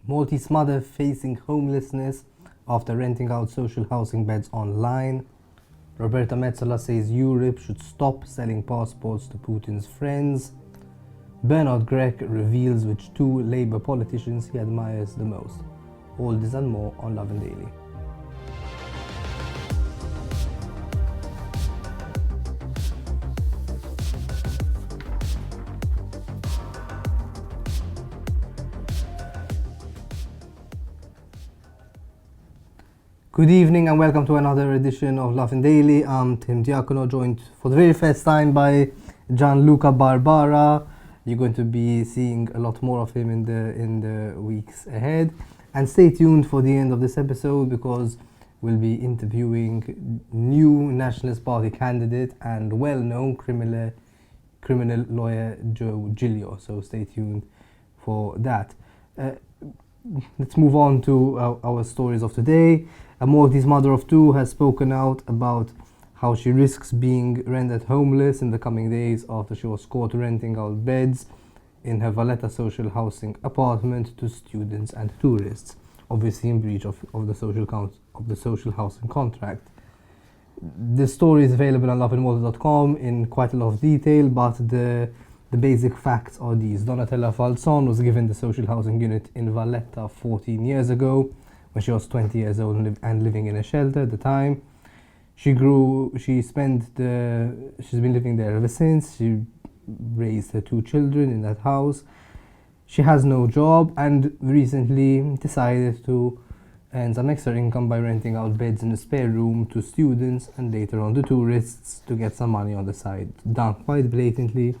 Maltese mother facing homelessness after renting out social housing beds online. Roberta Metsola says Europe should stop selling passports to Putin's friends. Bernard Grech reveals which two Labour politicians he admires the most. All this and more on Lovin Daily. Good evening and welcome to another edition of Lovin Daily. I'm Tim Diacono, joined for the very first time by Gianluca Barbara. You're going to be seeing a lot more of him in the weeks ahead. And stay tuned for the end of this episode because we'll be interviewing new Nationalist Party candidate and well-known criminal lawyer Joe Giglio. So stay tuned for that. Let's move on to our stories of today. A Maltese mother of two has spoken out about how she risks being rendered homeless in the coming days after she was caught renting out beds in her Valletta social housing apartment to students and tourists, obviously in breach of the social housing contract. This story is available on lovinmalta.com in quite a lot of detail, but the basic facts are these. Donatella Falzon was given the social housing unit in Valletta 14 years ago when she was 20 years old and living in a shelter at the time. She's been living there ever since. She raised her two children in that house. She has no job and recently decided to earn some extra income by renting out beds in a spare room to students and later on to tourists to get some money on the side, done quite blatantly.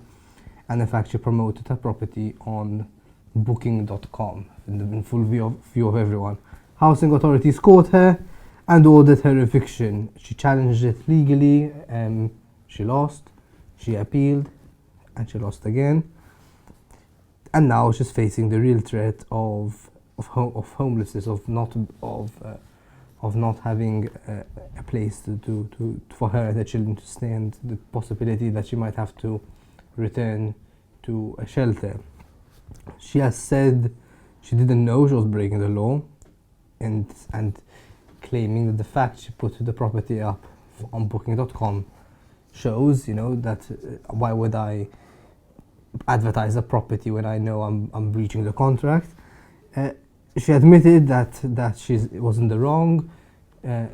And in fact, she promoted her property on booking.com in full view of everyone. Housing authorities caught her and ordered her eviction. She challenged it legally. She lost. She appealed, and she lost again. And now she's facing the real threat of homelessness, of not having a place for her and her children to stay, and the possibility that she might have to return to a shelter. She has said she didn't know she was breaking the law, and claiming that the fact she put the property up on booking.com shows, that why would I advertise a property when I know I'm breaching the contract. She admitted that she was in the wrong.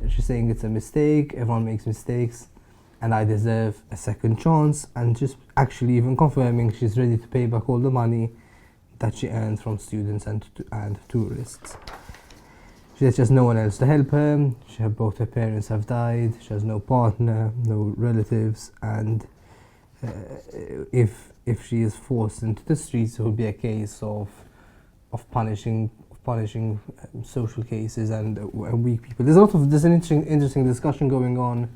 She's saying it's a mistake, everyone makes mistakes, and I deserve a second chance, and just actually even confirming she's ready to pay back all the money that she earned from students and tourists. She has just no one else to help her. Both her parents have died. She has no partner, no relatives, and if she is forced into the streets, it will be a case of punishing social cases and weak people. There's an interesting discussion going on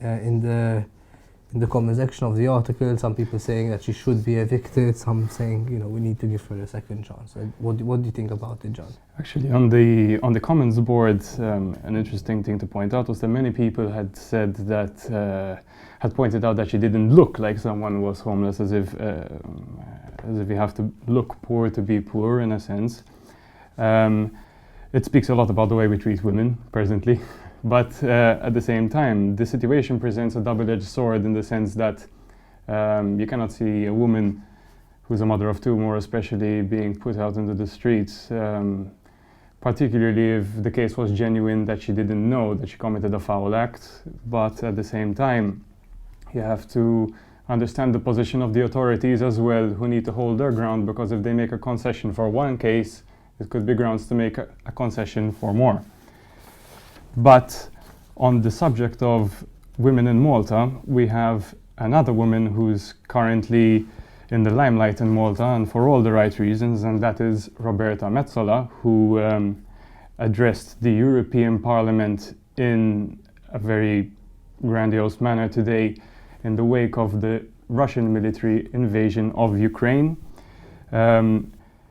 in the comment section of the article. Some people saying that she should be evicted, some saying we need to give her a second chance. What do you think about it, John? Actually, on the comments board, an interesting thing to point out was that many people had said that had pointed out that she didn't look like someone who was homeless, as if you have to look poor to be poor, in a sense. It speaks a lot about the way we treat women presently. But at the same time, the situation presents a double-edged sword in the sense that you cannot see a woman who's a mother of two, more especially, being put out into the streets, particularly if the case was genuine, that she didn't know that she committed a foul act. But at the same time, you have to understand the position of the authorities as well, who need to hold their ground, because if they make a concession for one case, it could be grounds to make a concession for more. But on the subject of women in Malta, we have another woman who's currently in the limelight in Malta, and for all the right reasons, and that is Roberta Metsola, who addressed the European Parliament in a very grandiose manner today in the wake of the Russian military invasion of Ukraine.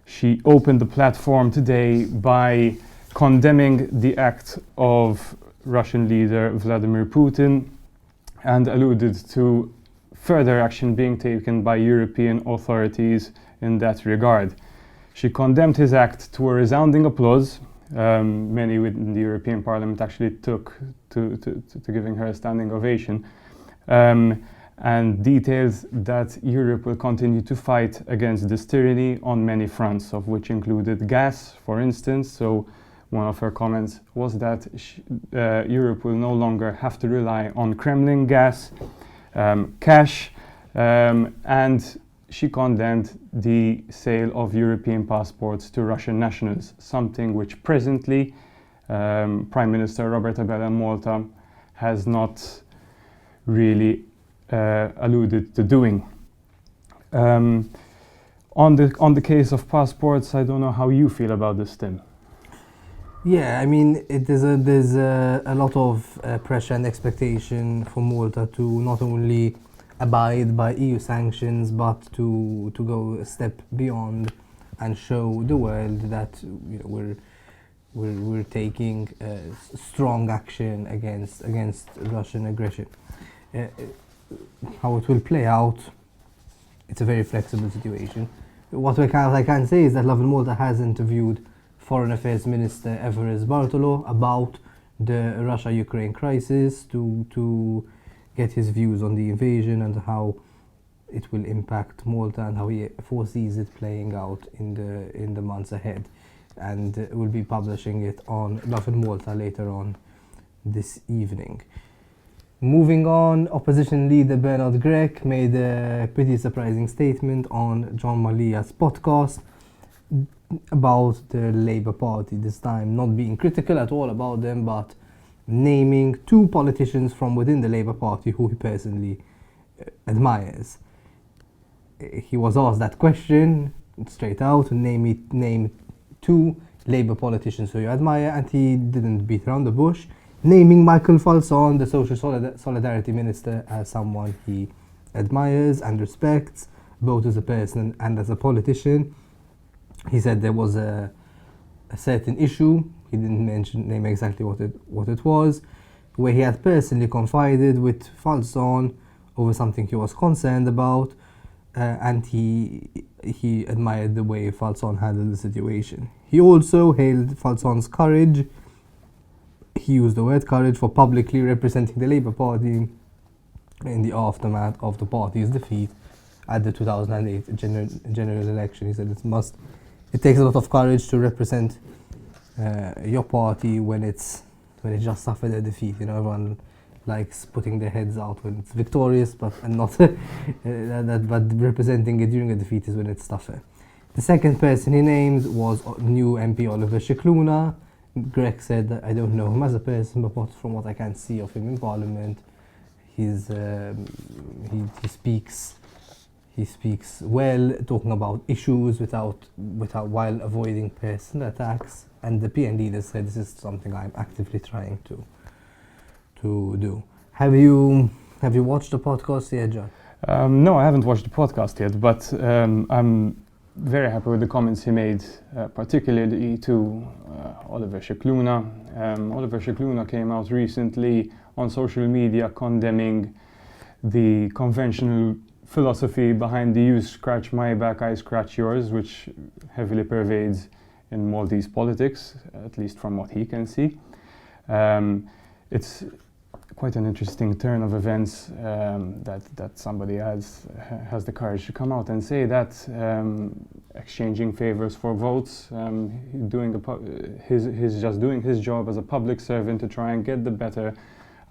She opened the platform today by condemning the act of Russian leader Vladimir Putin and alluded to further action being taken by European authorities in that regard. She condemned his act to a resounding applause. Many within the European Parliament actually took to giving her a standing ovation, and details that Europe will continue to fight against this tyranny on many fronts, of which included gas, for instance. So one of her comments was that Europe will no longer have to rely on Kremlin gas, cash, and she condemned the sale of European passports to Russian nationals, something which presently Prime Minister Roberta Bella in Malta has not really alluded to doing. On the case of passports, I don't know how you feel about this, Tim. Yeah, I mean, there's a lot of pressure and expectation for Malta to not only abide by EU sanctions, but to go a step beyond and show the world that we're taking strong action against Russian aggression. How it will play out, it's a very flexible situation. What I can say is that Lovin Malta has interviewed Foreign Affairs Minister Everest Bartolo about the Russia-Ukraine crisis to get his views on the invasion and how it will impact Malta and how he foresees it playing out in the months ahead. And we'll be publishing it on Lovin Malta later on this evening. Moving on, opposition leader Bernard Grech made a pretty surprising statement on John Malia's podcast about the Labour Party, this time not being critical at all about them, but naming two politicians from within the Labour Party who he personally admires. He was asked that question straight out, name two Labour politicians who you admire, and he didn't beat around the bush, naming Michael Falzon, the Social Solidarity Minister, as someone he admires and respects, both as a person and as a politician. He said there was a certain issue, he didn't name exactly what it was, where he had personally confided with Falzon over something he was concerned about, and he admired the way Falzon handled the situation. He also hailed Falzon's courage. He used the word courage for publicly representing the Labour Party in the aftermath of the party's defeat at the 2008 general election. He said it takes a lot of courage to represent your party when it just suffered a defeat. You know, everyone likes putting their heads out when it's victorious, but representing it during a defeat is when it's tougher. The second person he named was new MP Oliver Scicluna. Grech said that I don't know him as a person, but from what I can see of him in Parliament, he speaks well, talking about issues without while avoiding personal attacks. And the PN leader said this is something I'm actively trying to do. Have you watched the podcast yet, John? No, I haven't watched the podcast yet, but I'm very happy with the comments he made, particularly to Oliver Scicluna. Oliver Scicluna came out recently on social media condemning the conventional philosophy behind the "you scratch my back, I scratch yours," which heavily pervades in Maltese politics, at least from what he can see. It's quite an interesting turn of events that somebody has the courage to come out and say that, exchanging favors for votes, he's just doing his job as a public servant to try and get the best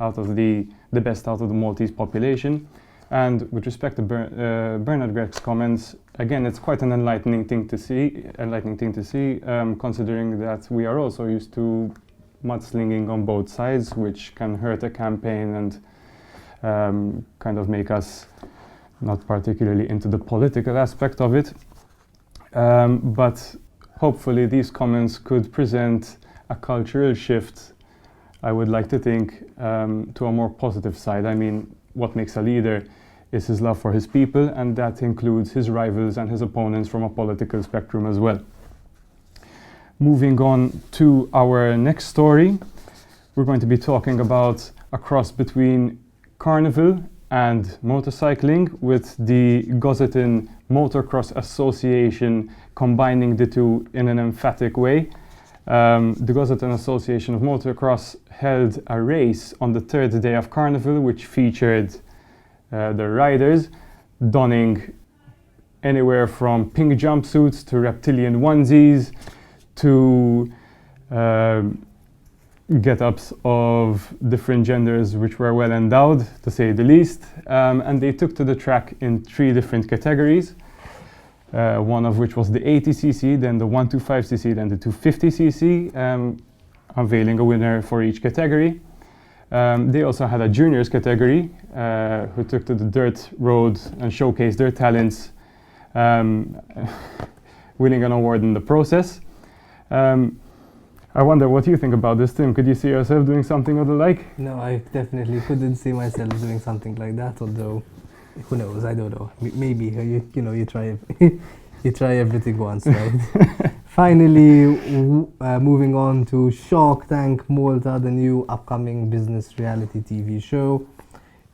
out of the Maltese population. And with respect to Bernard Grech's comments, again, it's quite an enlightening thing to see, considering that we are also used to mudslinging on both sides, which can hurt a campaign and kind of make us not particularly into the political aspect of it. But hopefully these comments could present a cultural shift, I would like to think, to a more positive side. I mean, what makes a leader is his love for his people, and that includes his rivals and his opponents from a political spectrum as well. Moving on to our next story, we're going to be talking about a cross between Carnival and motorcycling, with the Gozo Motorcross Association combining the two in an emphatic way. The Gozo Association of Motocross held a race on the third day of Carnival, which featured the riders donning anywhere from pink jumpsuits to reptilian onesies to get-ups of different genders, which were well endowed, to say the least. And they took to the track in 3 different categories. One of which was the 80cc, then the 125cc, then the 250cc, unveiling a winner for each category. They also had a juniors category, who took to the dirt road and showcased their talents, winning an award in the process. I wonder what you think about this, Tim. Could you see yourself doing something of the like? No, I definitely couldn't see myself doing something like that, although who knows, I don't know. Maybe you try you try everything once, right? Finally, moving on to Shark Tank Malta, the new upcoming business reality TV show.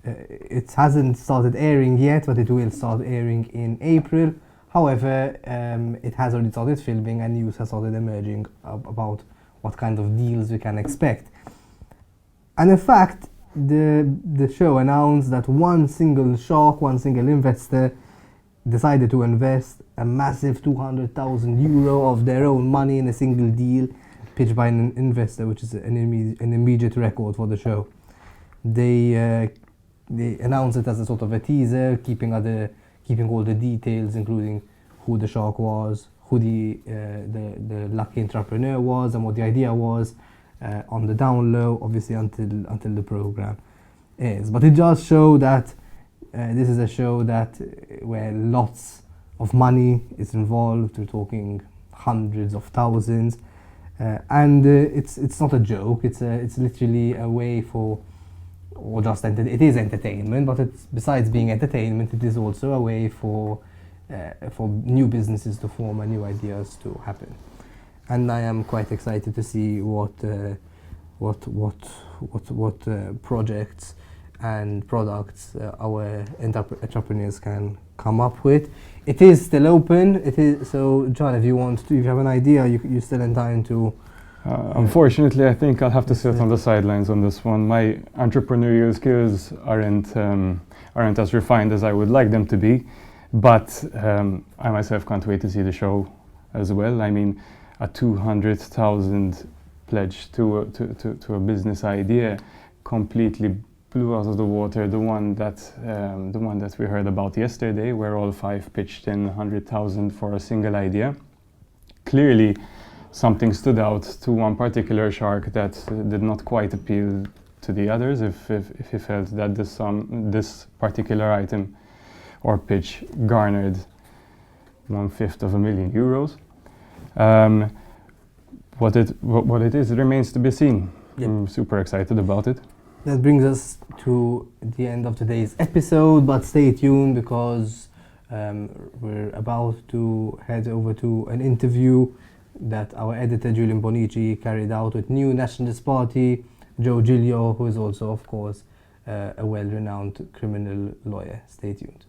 It hasn't started airing yet, but it will start airing in April. However, it has already started filming, and news has started emerging about what kind of deals we can expect. And in fact, the show announced that one single investor decided to invest a massive €200,000 of their own money in a single deal pitched by an investor, which is an immediate record for the show. They announced it as a sort of a teaser, keeping all the details, including who the shark was, who the lucky entrepreneur was, and what the idea was, on the down low, obviously until the program is. But it does show that this is a show where lots of money is involved. We're talking hundreds of thousands, and it's not a joke. It's literally a way for, or just it is entertainment, but it's, besides being entertainment, it is also a way for new businesses to form and new ideas to happen. And I am quite excited to see what projects and products our entrepreneurs can come up with. It is still open. It is so, John. If you have an idea, you're still in time to. Unfortunately, I think I'll have to sit on the sidelines on this one. My entrepreneurial skills aren't as refined as I would like them to be, but I myself can't wait to see the show as well. I mean, a 200,000 pledge to a business idea completely blew out of the water the one that we heard about yesterday, where all 5 pitched in 100,000 for a single idea. Clearly, something stood out to one particular shark that did not quite appeal to the others. If he felt that this particular item or pitch garnered €1/5 million. What it is, it remains to be seen. Yep. I'm super excited about it. That brings us to the end of today's episode, but stay tuned because we're about to head over to an interview that our editor Julian Bonnici carried out with new Nationalist Party Joe Giglio, who is also, of course, a well-renowned criminal lawyer. Stay tuned.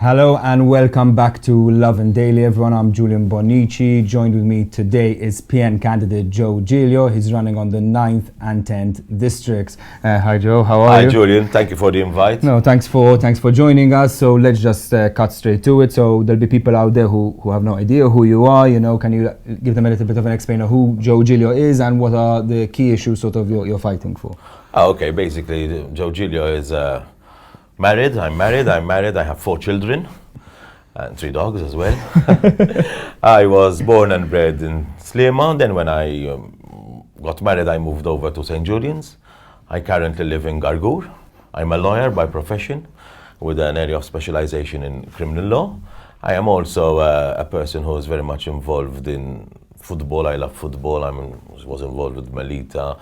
Hello and welcome back to Lovin Daily, everyone. I'm Julian Bonnici. Joined with me today is PN candidate Joe Giglio. He's running on the 9th and 10th districts. Hi Joe, how are you? Hi Julian, thank you for the invite. No, thanks for joining us. So let's just cut straight to it. So there'll be people out there who have no idea who you are. Can you give them a little bit of an explainer who Joe Giglio is and what are the key issues sort of you're fighting for? Okay, basically Joe Giglio is married. I'm married. I have 4 children and 3 dogs as well. I was born and bred in Slema. Then when I got married, I moved over to St. Julian's. I currently live in Gargour. I'm a lawyer by profession with an area of specialization in criminal law. I am also a person who is very much involved in football. I love football. I was involved with Melita.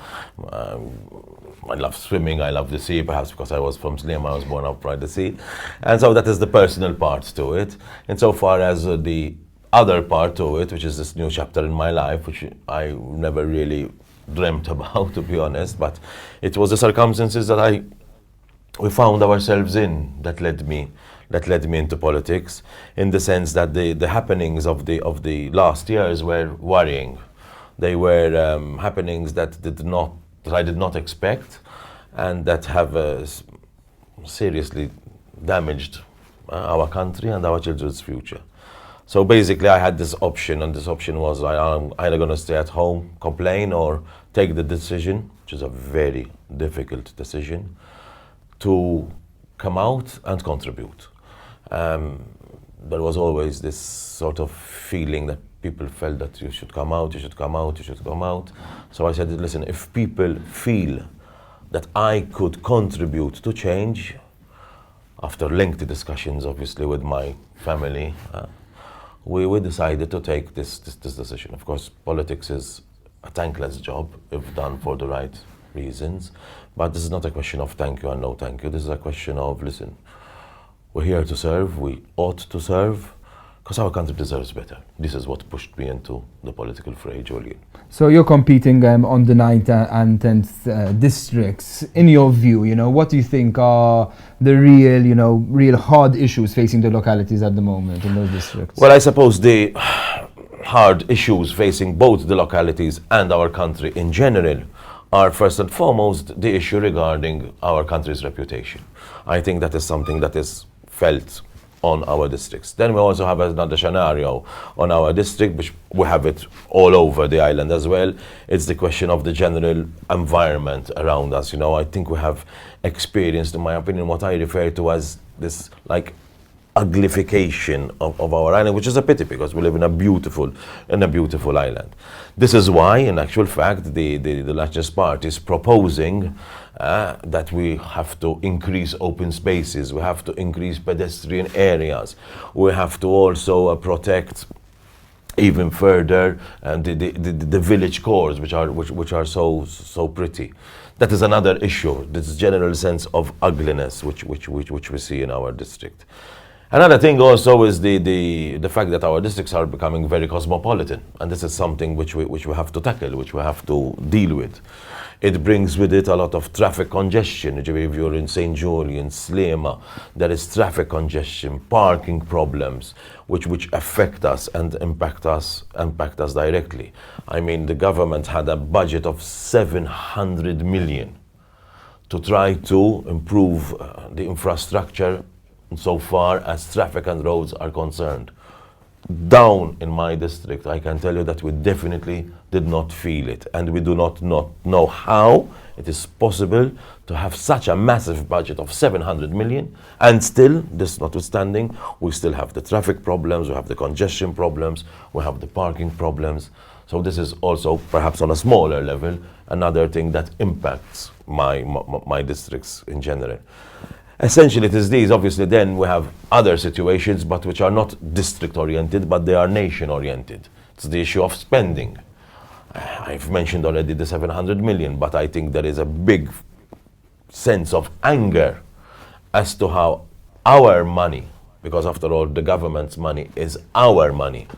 I love swimming, I love the sea, perhaps because I was from Slema, I was born up by the sea. And so that is the personal part to it. And so far as the other part to it, which is this new chapter in my life, which I never really dreamt about, to be honest, but it was the circumstances that we found ourselves in that led me into politics, in the sense that the happenings of the last years were worrying. They were happenings that I did not expect, and that have seriously damaged our country and our children's future. So basically I had this option, and this option was I'm either going to stay at home, complain, or take the decision, which is a very difficult decision, to come out and contribute. There was always this sort of feeling that people felt that you should come out, you should come out, you should come out. So I said, listen, if people feel that I could contribute to change, after lengthy discussions, obviously, with my family, we decided to take this decision. Of course, politics is a thankless job if done for the right reasons, but this is not a question of thank you and no thank you. This is a question of, listen, we're here to serve, we ought to serve, because our country deserves better. This is what pushed me into the political fray, Julian. So you're competing on the 9th and 10th districts. In your view, what do you think are the real hard issues facing the localities at the moment in those districts? Well, I suppose the hard issues facing both the localities and our country in general are first and foremost the issue regarding our country's reputation. I think that is something that is felt on our districts. Then we also have another scenario on our district, which we have it all over the island as well. It's the question of the general environment around us. I think we have experienced, in my opinion, what I refer to as this uglification of our island, which is a pity because we live in a beautiful island. This is why, in actual fact, the largest party is proposing that we have to increase open spaces, we have to increase pedestrian areas, we have to also protect even further the village cores, which are so pretty. That is another issue, this general sense of ugliness which we see in our district. Another thing also is the fact that our districts are becoming very cosmopolitan, and this is something which we have to tackle, which we have to deal with. It brings with it a lot of traffic congestion. If you're in St. Julian, Slema, there is traffic congestion, parking problems, which affect us and impact us directly. I mean, the government had a budget of 700 million to try to improve the infrastructure so far as traffic and roads are concerned. Down in my district, I can tell you that we definitely did not feel it, and we do not know how it is possible to have such a massive budget of 700 million, and still, this notwithstanding, we still have the traffic problems, we have the congestion problems, we have the parking problems. So this is also, perhaps on a smaller level, another thing that impacts my districts in general. Essentially, it is these. Obviously, then we have other situations, but which are not district-oriented, but they are nation-oriented. It's the issue of spending. I've mentioned already the 700 million, but I think there is a big sense of anger as to how our money, because after all, the government's money is our money,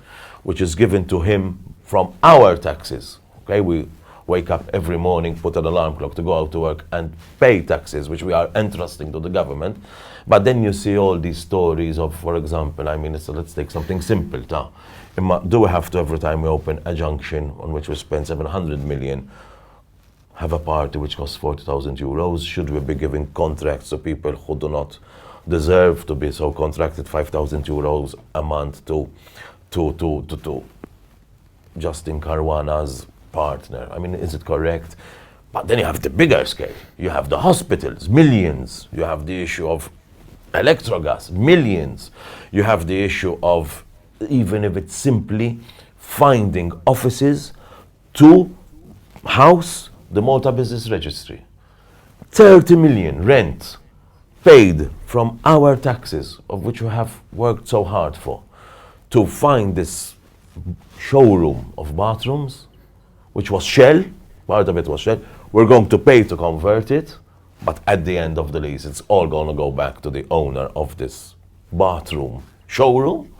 which is given to him from our taxes. Okay, we wake up every morning, put an alarm clock to go out to work and pay taxes, which we are entrusting to the government. But then you see all these stories of, for example, I mean, so let's take something simple. Do we have to, every time we open a junction on which we spend 700 million, have a party which costs 40,000 euros? Should we be giving contracts to people who do not deserve to be so contracted, 5,000 euros a month to Justin Caruana's partner? I mean, is it correct? But then you have the bigger scale. You have the hospitals, millions. You have the issue of electrogas, millions. You have the issue of, even if it's simply finding offices to house the Malta Business Registry. 30 million rent paid from our taxes, of which we have worked so hard for, to find this showroom of bathrooms, which was shell, part of it was shell. We're going to pay to convert it, but at the end of the lease, it's all going to go back to the owner of this bathroom showroom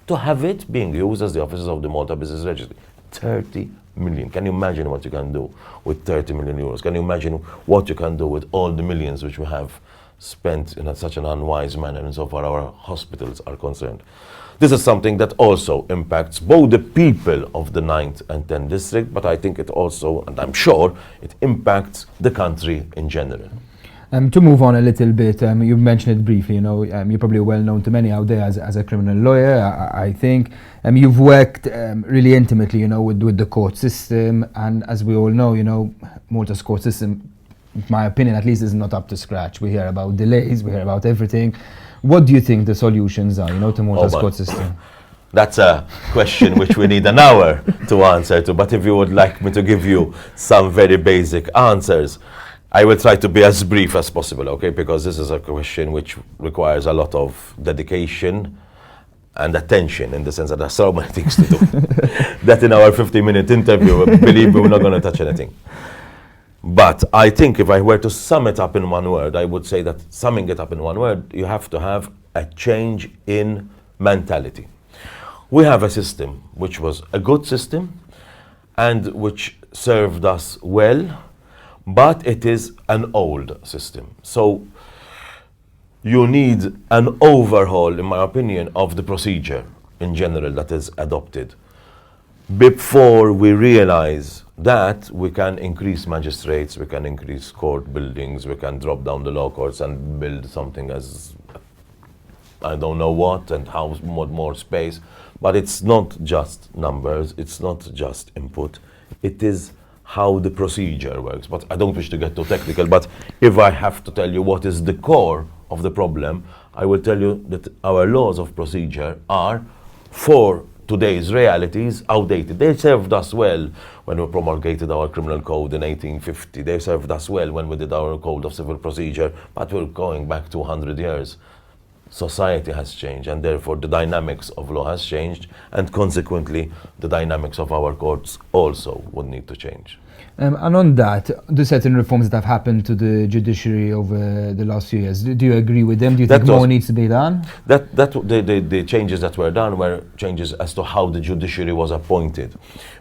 to have it being used as the offices of the Malta Business Registry. 30 million. Can you imagine what you can do with 30 million euros? Can you imagine what you can do with all the millions which we have spent in such an unwise manner and so far our hospitals are concerned? This is something that also impacts both the people of the 9th and 10th district, but I think it also, and I'm sure, it impacts the country in general. To move on a little bit, you mentioned it briefly, you're probably well known to many out there as a criminal lawyer, I think. You've worked really intimately, with the court system, and as we all know, Malta's court system, in my opinion at least, is not up to scratch. We hear about delays, we hear about everything. What do you think the solutions are, to Malta's court system? That's a question which we need an hour to answer to, but if you would like me to give you some very basic answers, I will try to be as brief as possible, okay? Because this is a question which requires a lot of dedication and attention, in the sense that there are so many things to do that in our 50-minute interview, believe me, we're not going to touch anything. But I think if I were to sum it up in one word, I would say that summing it up in one word, you have to have a change in mentality. We have a system which was a good system and which served us well, but it is an old system. So you need an overhaul, in my opinion, of the procedure in general that is adopted before we realize that we can increase magistrates, we can increase court buildings, we can drop down the law courts and build something as I don't know what and how much more space. But it's not just numbers, it's not just input, it is how the procedure works. But I don't wish to get too technical, but if I have to tell you what is the core of the problem, I will tell you that our laws of procedure are, for today's realities, outdated. They served us well when we promulgated our criminal code in 1850. They served us well when we did our code of civil procedure, but we're going back 200 years. Society has changed, and therefore the dynamics of law has changed, and consequently the dynamics of our courts also would need to change. And on that, the certain reforms that have happened to the judiciary over the last few years, do you agree with them? Do you think more needs to be done? The changes that were done were changes as to how the judiciary was appointed.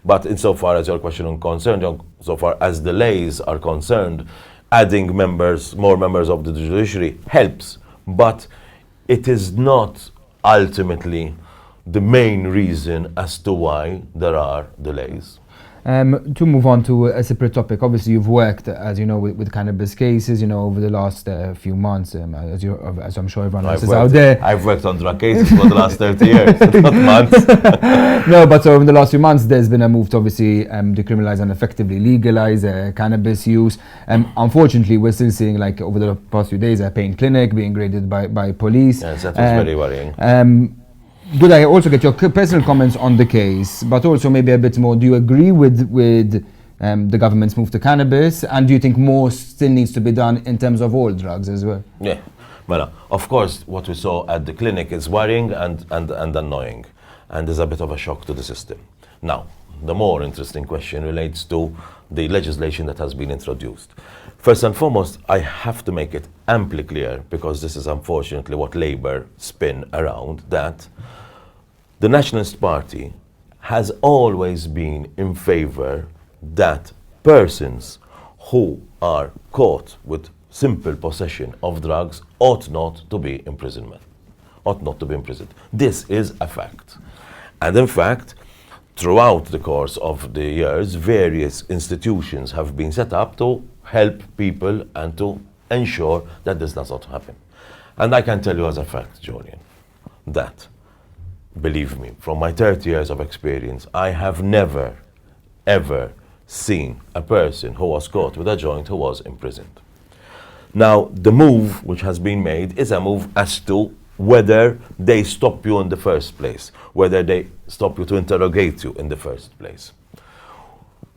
But insofar as your question is concerned, so far as delays are concerned, adding more members of the judiciary helps, but it is not ultimately the main reason as to why there are delays. To move on to a separate topic, obviously you've worked, as you know, with cannabis cases, over the last few months, as I'm sure everyone else is out there. I've worked on drug cases for the last 30 years, not months. No, but so in the last few months, there's been a move to obviously decriminalize and effectively legalize cannabis use. Unfortunately, we're still seeing, like over the past few days, a pain clinic being raided by police. Yes, that was very worrying. Could I also get your personal comments on the case, but also maybe a bit more, do you agree with the government's move to cannabis, and do you think more still needs to be done in terms of all drugs as well? Yeah, well, of course, what we saw at the clinic is worrying and annoying, and is a bit of a shock to the system. Now, the more interesting question relates to the legislation that has been introduced. First and foremost, I have to make it amply clear, because this is unfortunately what Labour spin around, that the Nationalist Party has always been in favour that persons who are caught with simple possession of drugs ought not to be imprisoned. This is a fact. And in fact, throughout the course of the years, various institutions have been set up to help people and to ensure that this does not happen. And I can tell you as a fact, Julian, that, believe me, from my 30 years of experience, I have never, ever seen a person who was caught with a joint who was imprisoned. Now, the move which has been made is a move as to whether they stop you in the first place, whether they stop you to interrogate you in the first place.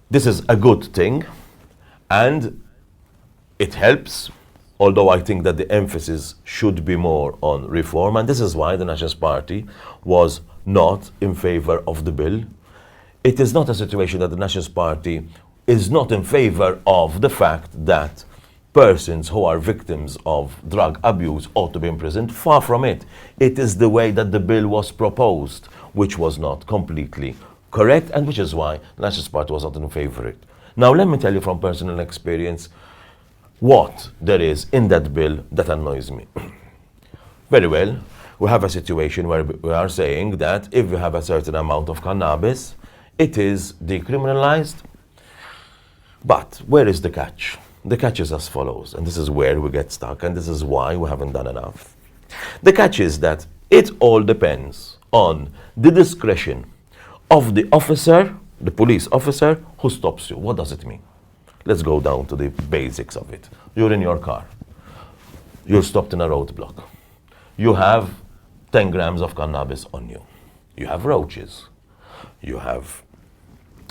This is a good thing, and it helps, although I think that the emphasis should be more on reform, and this is why the Nationalist Party was not in favour of the bill. It is not a situation that the Nationalist Party is not in favour of the fact that persons who are victims of drug abuse ought to be imprisoned. Far from it. It is the way that the bill was proposed which was not completely correct, and which is why the Nationalist Party was not in favor of it. Now let me tell you from personal experience what there is in that bill that annoys me. Very well, we have a situation where we are saying that if you have a certain amount of cannabis, it is decriminalized. But where is the catch? The catch is as follows, and this is where we get stuck, and this is why we haven't done enough. The catch is that it all depends on the discretion of the officer, the police officer, who stops you. What does it mean? Let's go down to the basics of it. You're in your car. You're stopped in a roadblock. You have 10 grams of cannabis on you. You have roaches. You have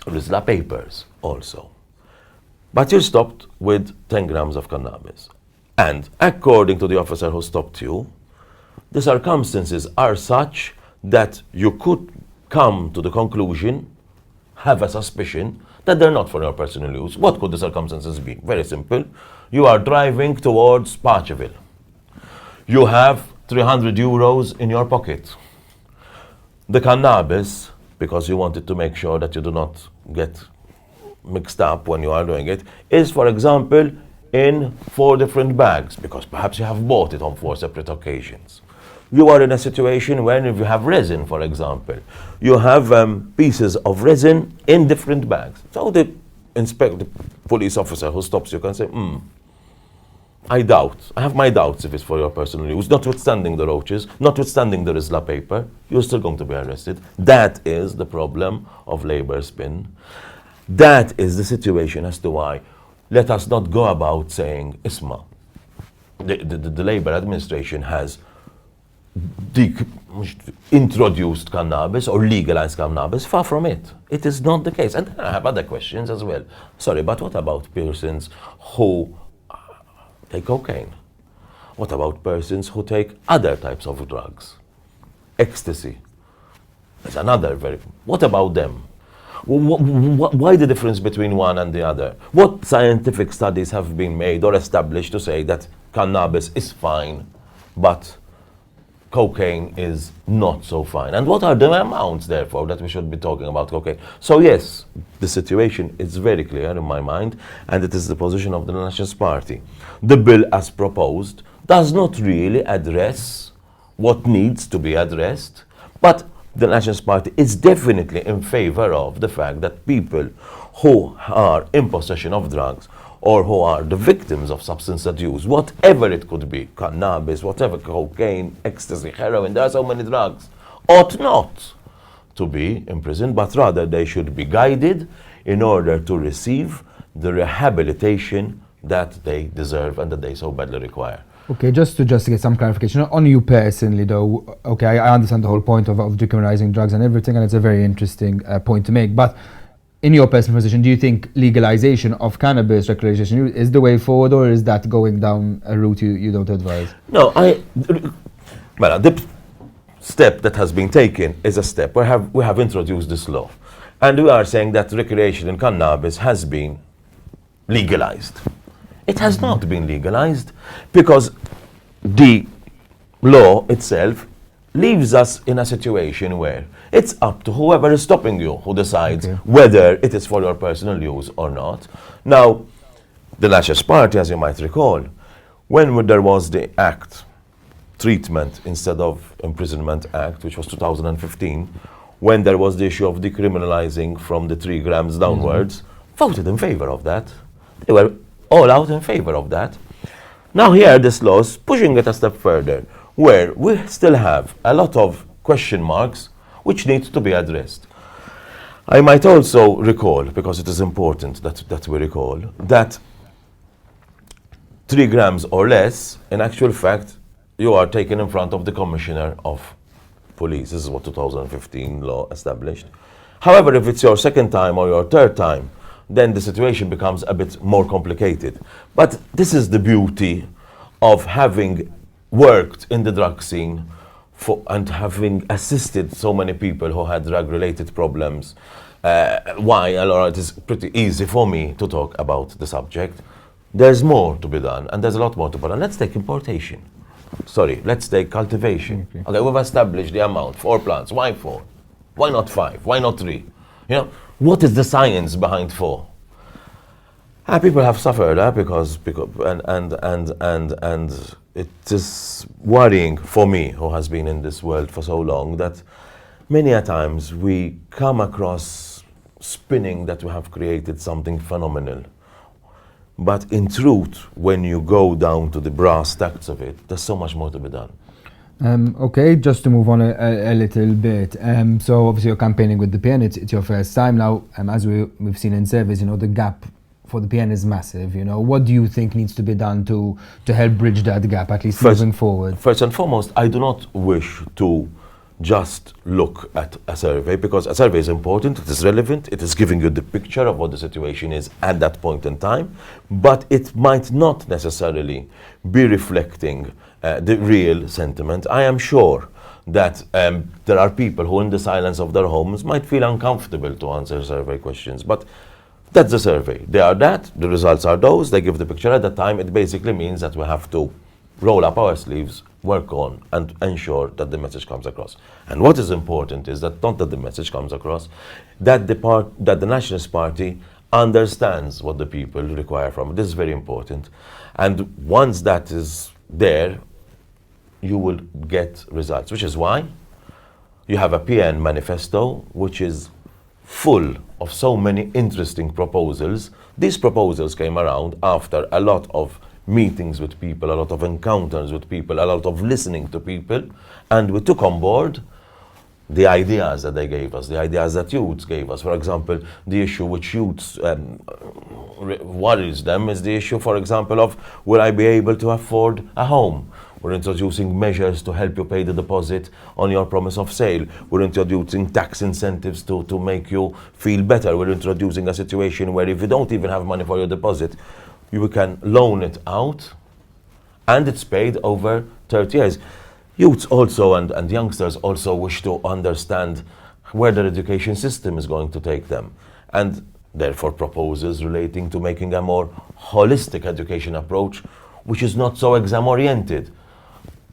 Rizla papers also. But you're stopped with 10 grams of cannabis. And according to the officer who stopped you, the circumstances are such that you could come to the conclusion, have a suspicion, that they're not for your personal use. What could the circumstances be? Very simple. You are driving towards Parcheville. You have 300 euros in your pocket. The cannabis, because you wanted to make sure that you do not get mixed up when you are doing it, is, for example, in 4 different bags, because perhaps you have bought it on 4 separate occasions. You are in a situation when, if you have resin, for example, you have pieces of resin in different bags. So the police officer who stops you can say, I have my doubts if it's for your personal use, notwithstanding the roaches, notwithstanding the Rizla paper, you're still going to be arrested. That is the problem of labor spin. That is the situation as to why let us not go about saying, Isma, the labor administration has introduced cannabis or legalized cannabis. Far from it. It is not the case. And I have other questions as well. Sorry, but what about persons who take cocaine? What about persons who take other types of drugs? Ecstasy is another very... What about them? Why the difference between one and the other? What scientific studies have been made or established to say that cannabis is fine, but cocaine is not so fine? And what are the amounts, therefore, that we should be talking about cocaine? So yes, the situation is very clear in my mind, and it is the position of the Nationalist Party. The bill as proposed does not really address what needs to be addressed, but the Nationalist Party is definitely in favor of the fact that people who are in possession of drugs or who are the victims of substance abuse, whatever it could be, cannabis, whatever, cocaine, ecstasy, heroin, there are so many drugs, ought not to be imprisoned, but rather they should be guided in order to receive the rehabilitation that they deserve and that they so badly require. Okay, just to get some clarification on you personally, though. Okay, I understand the whole point of decriminalizing drugs and everything, and it's a very interesting point to make. But in your personal position, do you think legalization of cannabis recreation is the way forward, or is that going down a route you don't advise? No, the step that has been taken is a step. We have introduced this law, and we are saying that recreation in cannabis has been legalized. It has not been legalized because the law itself leaves us in a situation where it's up to whoever is stopping you who decides whether it is for your personal use or not. Now, the Nationalist Party, as you might recall, when there was the Act, Treatment Instead of Imprisonment Act, which was 2015, when there was the issue of decriminalizing from the 3 grams downwards, voted in favor of that. They were all out in favor of that. Now here this law is pushing it a step further, where we still have a lot of question marks which need to be addressed. I might also recall, because it is important that we recall, that 3 grams or less, in actual fact, you are taken in front of the Commissioner of Police. This is what 2015 law established. However, if it's your second time or your third time, then the situation becomes a bit more complicated. But this is the beauty of having worked in the drug scene and having assisted so many people who had drug-related problems. It is pretty easy for me to talk about the subject. There's more to be done, and there's a lot more to be done. Let's take importation. Let's take cultivation. Okay, we've established the amount, 4 plants. Why 4? Why not 5? Why not 3? You know, what is the science behind 4? People have suffered because and it is worrying for me, who has been in this world for so long, that many a times we come across spinning that we have created something phenomenal. But in truth, when you go down to the brass tacks of it, there's so much more to be done. Okay, just to move on a little bit. So obviously you're campaigning with the PN. It's your first time now. As we've seen in surveys, the gap for the PN is massive. What do you think needs to be done to help bridge that gap, at least moving forward? First and foremost, I do not wish to just look at a survey, because a survey is important, it is relevant, it is giving you the picture of what the situation is at that point in time, but it might not necessarily be reflecting the real sentiment. I am sure that there are people who in the silence of their homes might feel uncomfortable to answer survey questions, but that's the survey. They are that, the results are those, they give the picture at that time. It basically means that we have to roll up our sleeves, work on, and ensure that the message comes across. And what is important is that not that the message comes across, that the Nationalist Party understands what the people require from it. This is very important. And once that is there, you will get results, which is why you have a PN manifesto, which is full of so many interesting proposals. These proposals came around after a lot of meetings with people, a lot of encounters with people, a lot of listening to people, and we took on board the ideas that they gave us, the ideas that youths gave us. For example, the issue which youths worries them is the issue, for example, of will I be able to afford a home? We're introducing measures to help you pay the deposit on your promise of sale. We're introducing tax incentives to make you feel better. We're introducing a situation where if you don't even have money for your deposit, you can loan it out, and it's paid over 30 years. Youths also and youngsters also wish to understand where their education system is going to take them, and therefore proposals relating to making a more holistic education approach, which is not so exam-oriented.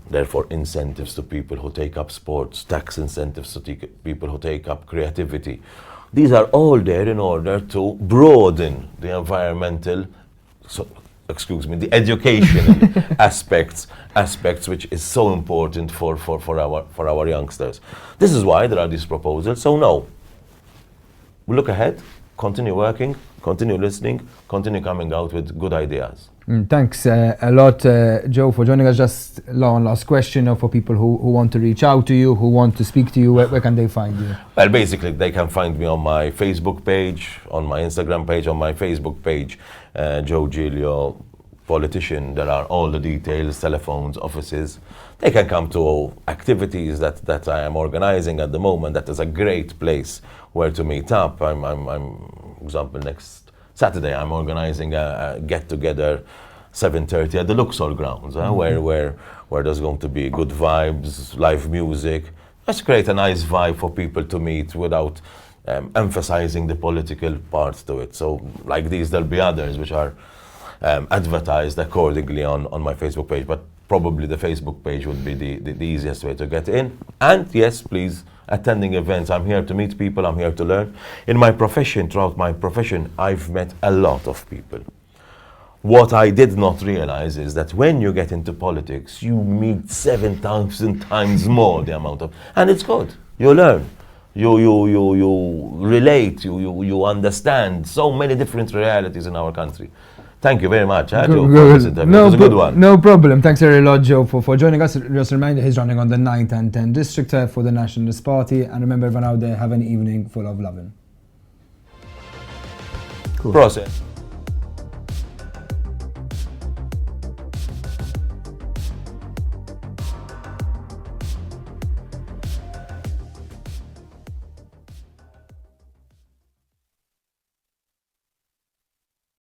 Therefore, incentives to people who take up sports, tax incentives to people who take up creativity. These are all there in order to broaden the environmental, the education aspects which is so important for our youngsters. This is why there are these proposals. So no, we look ahead, continue working, continue listening, continue coming out with good ideas. Thanks a lot, Joe, for joining us. Just one last question for people who want to reach out to you, who want to speak to you. Where can they find you? Well, basically, they can find me on my Facebook page, on my Instagram page, on my Facebook page, Joe Giglio, politician. There are all the details, telephones, offices. They can come to activities that I am organizing at the moment. That is a great place where to meet up. I'm for example, next Saturday, I'm organizing a get-together 7:30 at the Luxor grounds, where there's going to be good vibes, live music. Let's create a nice vibe for people to meet without emphasizing the political parts to it. So like these, there'll be others which are advertised accordingly on my Facebook page, but probably the Facebook page would be the easiest way to get in. And yes, please, attending events. I'm here to meet people, I'm here to learn. In my profession, throughout my profession, I've met a lot of people. What I did not realize is that when you get into politics, you meet 7,000 times more the amount of, and it's good. You learn, you relate, you understand so many different realities in our country. Thank you very much, Joe, for this interview. It was a good one. No problem. Thanks very lot, Joe, for joining us. Just a reminder, he's running on the 9th and 10th district for the Nationalist Party. And remember, everyone out there, have an evening full of lovin'. Cool. Process.